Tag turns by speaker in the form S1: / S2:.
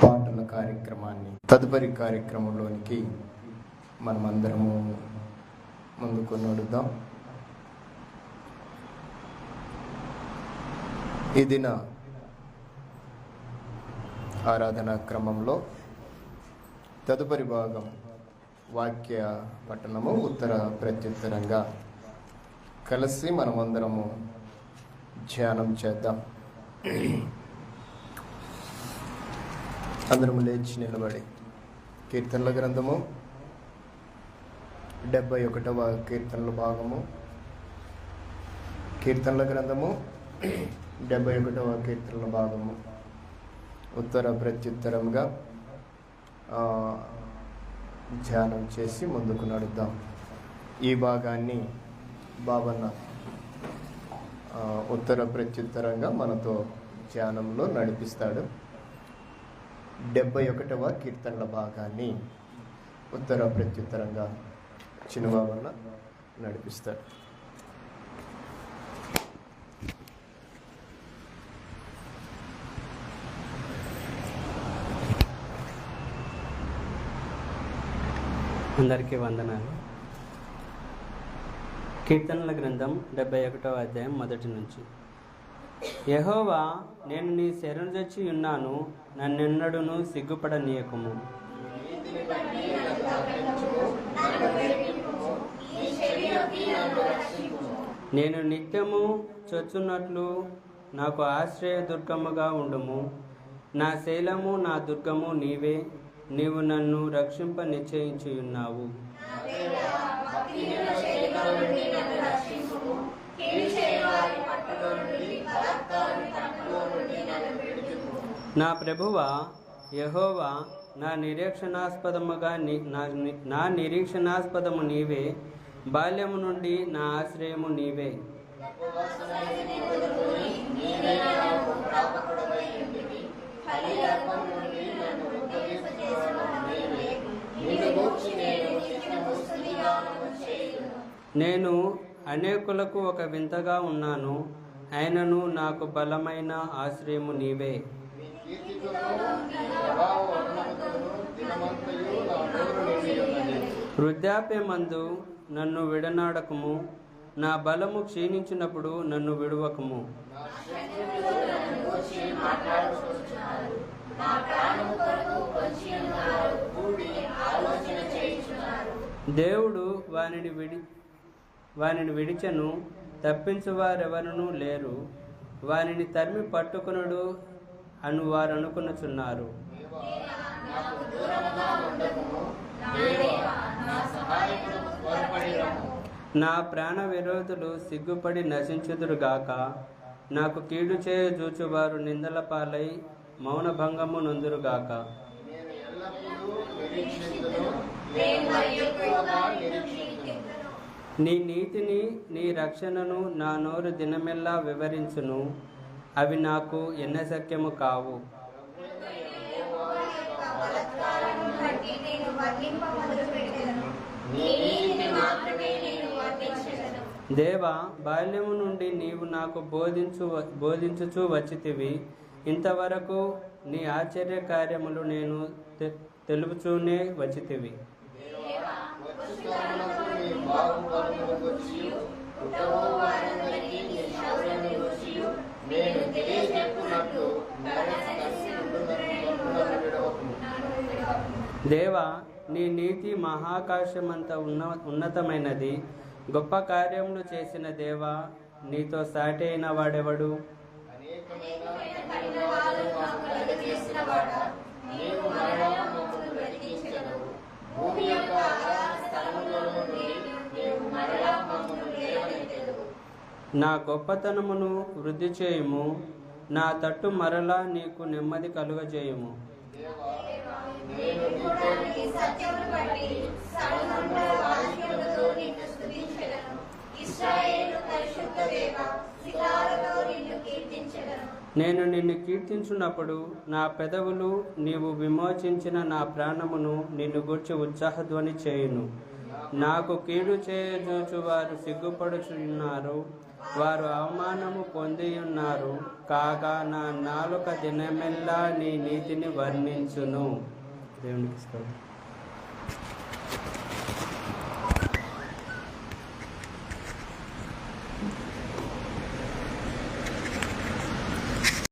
S1: పాటల కార్యక్రమాన్ని తదుపరి కార్యక్రమంలోనికి మనమందరము ముందుకు నడుద్దాం. ఈ దిన ఆరాధనా క్రమంలో తదుపరి భాగం వాక్య పఠనము ఉత్తర ప్రత్యుత్తరంగా కలిసి మనమందరము ధ్యానం చేద్దాం. అందరము లేచి నిలబడి కీర్తనల గ్రంథము 71వ కీర్తనల భాగము, కీర్తనల గ్రంథము 71వ కీర్తనల భాగము ఉత్తర ప్రత్యుత్తరంగా ధ్యానం చేసి ముందుకు నడుద్దాం. ఈ భాగాన్ని బాబన్న ఉత్తర ప్రత్యుత్తరంగా మనతో ధ్యానంలో నడిపిస్తాడు. 71వ కీర్తనల భాగాన్ని ఉత్తర ప్రత్యుత్తరంగా చిన్నబాబన్న నడిపిస్తాడు.
S2: అందరికీ వందనాలు. కీర్తనల గ్రంథం 71వ అధ్యాయం మొదటి నుంచి. యెహోవా, నేను నీ శరణుజొచ్చి ఉన్నాను, నన్నెన్నడును సిగ్గుపడనీయకుము. నేను నిత్యము చొచ్చున్నట్లు నాకు ఆశ్రయ దుర్గముగా ఉండుము. నా శైలము నా దుర్గము నీవే, నీవు నన్ను రక్షింప నిశ్చయించి ఉన్నావు. నా ప్రభువా యెహోవా, నా నిరీక్షణాస్పదము నీవే, బాల్యము నుండి నా ఆశ్రయము నీవే. నేను అనేకులకు ఒక వింతగా ఉన్నాను, అయినను నాకు బలమైన ఆశ్రయము నీవే. వృద్ధాప్యమందు నన్ను విడనాడకము, నా బలము క్షీణించినప్పుడు నన్ను విడువకము. దేవుడు వానిని విడిచెను, తప్పించువారెవరునూ లేరు. వానిని తరిమి పట్టుకొనుడు అను వారు అనుకునుచున్నారు. నా ప్రాణ విరోధులు సిగ్గుపడి నశించుదురుగాక. నాకు కీడు చేయ జూచువారు నిందల పాలై మౌనభంగము నొందురుగాక. నీ నీతిని నీ రక్షణను నా నోరు దినమెల్లా వివరించును, అవి నాకు ఎన్నశక్యము కావు. దేవా, బాల్యము నుండి నీవు నాకు బోధించుచూ వచ్చితివి. ఇంతవరకు నీ ఆశ్చర్య కార్యములు నేను తెలుపుచూనే వచ్చితివి. దేవా, నీ నీతి మహాకాశమంత ఉన్నతమైనది. గొప్ప కార్యములు చేసిన దేవా, నీతో సాటి అయిన వాడెవడు? నా గొప్పతనమును వృద్ధి చేయుము, నా తట్టు మరలా నీకు నెమ్మది కలుగజేయుము. నేను నిన్ను కీర్తించున్నప్పుడు నా పెదవులు నీవు విమోచించిన నా ప్రాణమును నిన్ను గూర్చి ఉత్సాహధ్వని చేయును. నాకు కీడు చేయజూచు వారు సిగ్గుపడుచున్నారు, వారు అవమానము పొందియున్నారు. కాగా నా నాలుక దినమెల్లా నీ నీతిని వర్ణించును. దేవునికి స్తోత్రం.